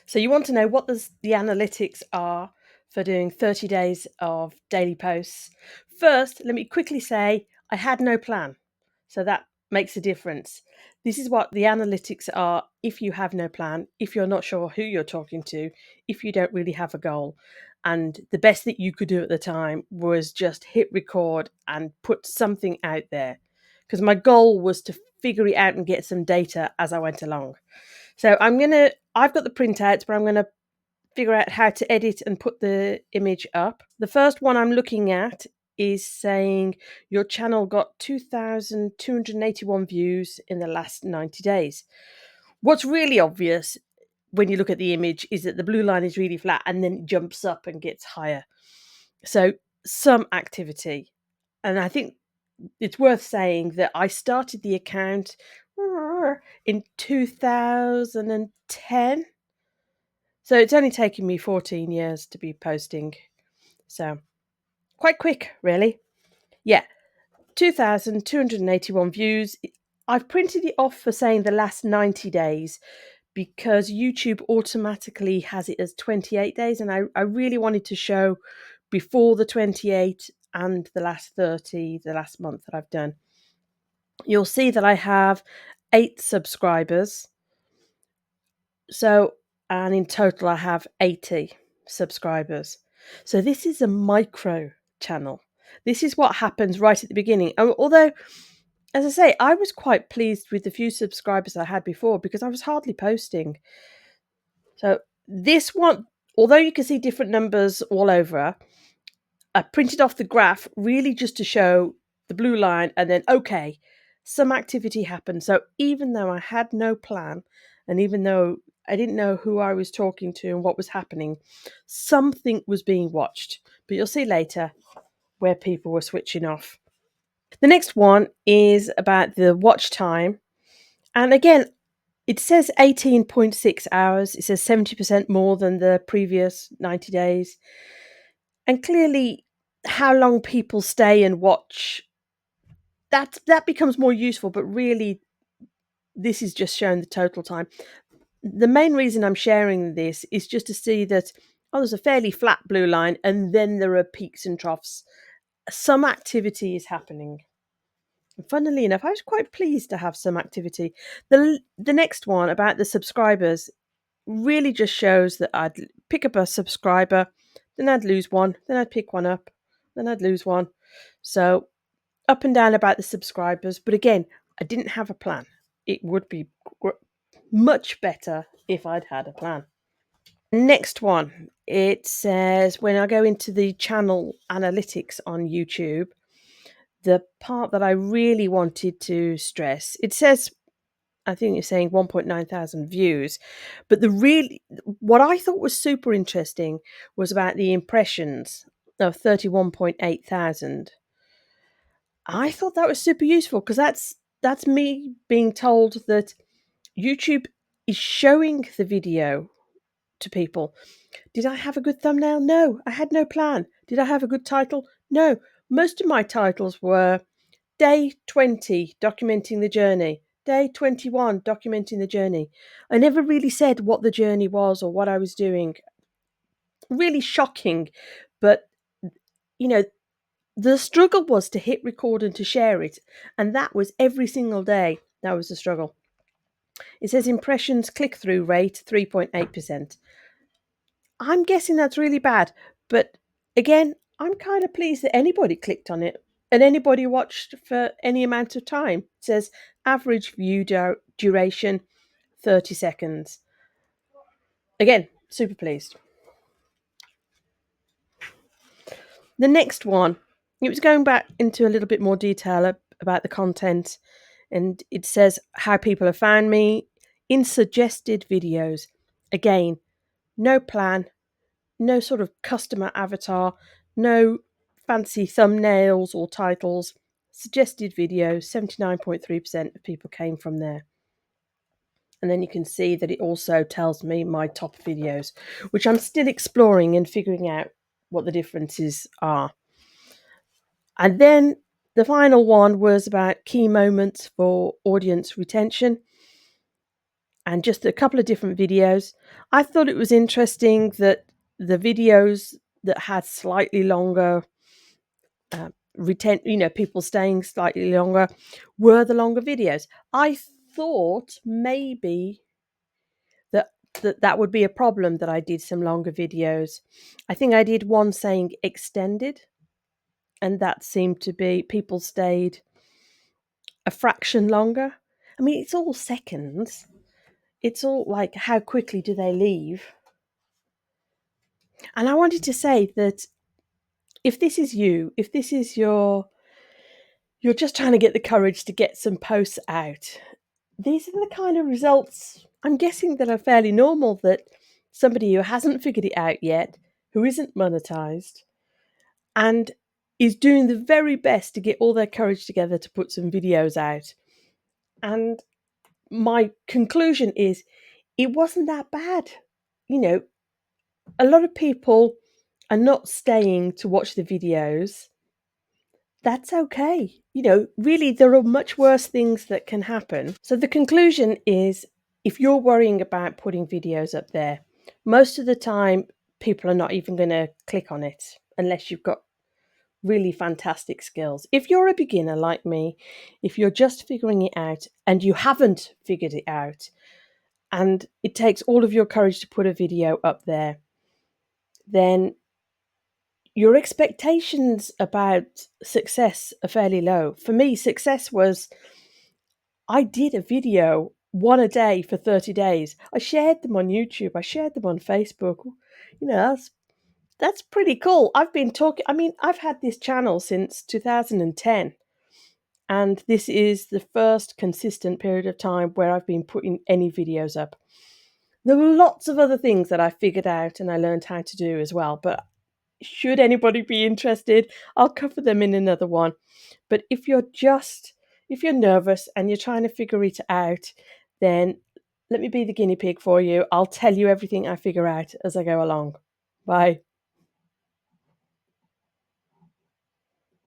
So you want to know what the analytics are for doing 30 days of daily posts. First, let me quickly say I had no plan. So that makes a difference. This is what the analytics are if you have no plan, if you're not sure who you're talking to, if you don't really have a goal. And the best that you could do at the time was just hit record and put something out there. Because my goal was to figure it out and get some data as I went along. So I've got the printouts, but I'm going to figure out how to edit and put the image up. The first one I'm looking at is saying your channel got 2,281 views in the last 90 days. What's really obvious when you look at the image is that the blue line is really flat and then it jumps up and gets higher. So some activity. And I think it's worth saying that I started the account in 2010. So it's only taken me 14 years to be posting. So quite quick, really. Yeah, 2,281 views. I've printed it off for saying the last 90 days because YouTube automatically has it as 28 days. And I really wanted to show before the 28 and the last 30, the last month that I've done. You'll see that I have 8 subscribers. So, and in total, I have 80 subscribers. So, this is a micro channel. This is what happens right at the beginning. Although, as I say, I was quite pleased with the few subscribers I had before because I was hardly posting. So, this one, although you can see different numbers all over, I printed off the graph really just to show the blue line and then, okay, some activity happened. So even though I had no plan and even though I didn't know who I was talking to and what was happening, something was being watched. But you'll see later where people were switching off. The next one is about the watch time. And again, it says 18.6 hours. It says 70% more than the previous 90 days. And clearly, how long people stay and watch, that becomes more useful, but really this is just showing the total time. The main reason I'm sharing this is just to see that there's a fairly flat blue line and then there are peaks and troughs. Some activity is happening. And funnily enough, I was quite pleased to have some activity. The next one about the subscribers really just shows that I'd pick up a subscriber, then I'd lose one, then I'd pick one up, then I'd lose one. So up and down about the subscribers. But again, I didn't have a plan. It would be much better if I'd had a plan. Next one, it says when I go into the channel analytics on YouTube, the part that I really wanted to stress, it says, I think it's saying 1.9 thousand views, but what I thought was super interesting was about the impressions of 31.8 thousand. I thought that was super useful because that's me being told that YouTube is showing the video to people. Did I have a good thumbnail? No, I had no plan. Did I have a good title? No. Most of my titles were day 20 documenting the journey, day 21 documenting the journey. I never really said what the journey was or what I was doing. Really shocking, but you know, the struggle was to hit record and to share it. And that was every single day. That was the struggle. It says impressions click through rate 3.8%. I'm guessing that's really bad. But again, I'm kind of pleased that anybody clicked on it and anybody watched for any amount of time. It says average view duration 30 seconds. Again, super pleased. The next one, it was going back into a little bit more detail about the content, and it says how people have found me in suggested videos. Again, no plan, no sort of customer avatar, no fancy thumbnails or titles. Suggested videos, 79.3% of people came from there. And then you can see that it also tells me my top videos, which I'm still exploring and figuring out what the differences are. And then the final one was about key moments for audience retention. and just a couple of different videos. I thought it was interesting that the videos that had slightly longer people staying slightly longer were the longer videos. I thought maybe that would be a problem, that I did some longer videos. I think I did one saying extended, and that seemed to be people stayed a fraction longer. I mean, it's all seconds. It's all like, how quickly do they leave? And I wanted to say that if this is you, if this is you're just trying to get the courage to get some posts out, these are the kind of results I'm guessing that are fairly normal, that somebody who hasn't figured it out yet, who isn't monetized, and is doing the very best to get all their courage together to put some videos out. And my conclusion is, it wasn't that bad. You know, a lot of people are not staying to watch the videos. That's okay. You know, really, there are much worse things that can happen. So the conclusion is, if you're worrying about putting videos up there, most of the time people are not even going to click on it unless you've got really fantastic skills. If you're a beginner like me, if you're just figuring it out and you haven't figured it out, and it takes all of your courage to put a video up there, then your expectations about success are fairly low. For me, success was, I did a video, one a day for 30 days. I shared them on YouTube. I shared them on Facebook. You know, that's pretty cool. I've had this channel since 2010. And this is the first consistent period of time where I've been putting any videos up. There were lots of other things that I figured out and I learned how to do as well. But should anybody be interested, I'll cover them in another one. But if you're nervous and you're trying to figure it out, then let me be the guinea pig for you. I'll tell you everything I figure out as I go along. Bye.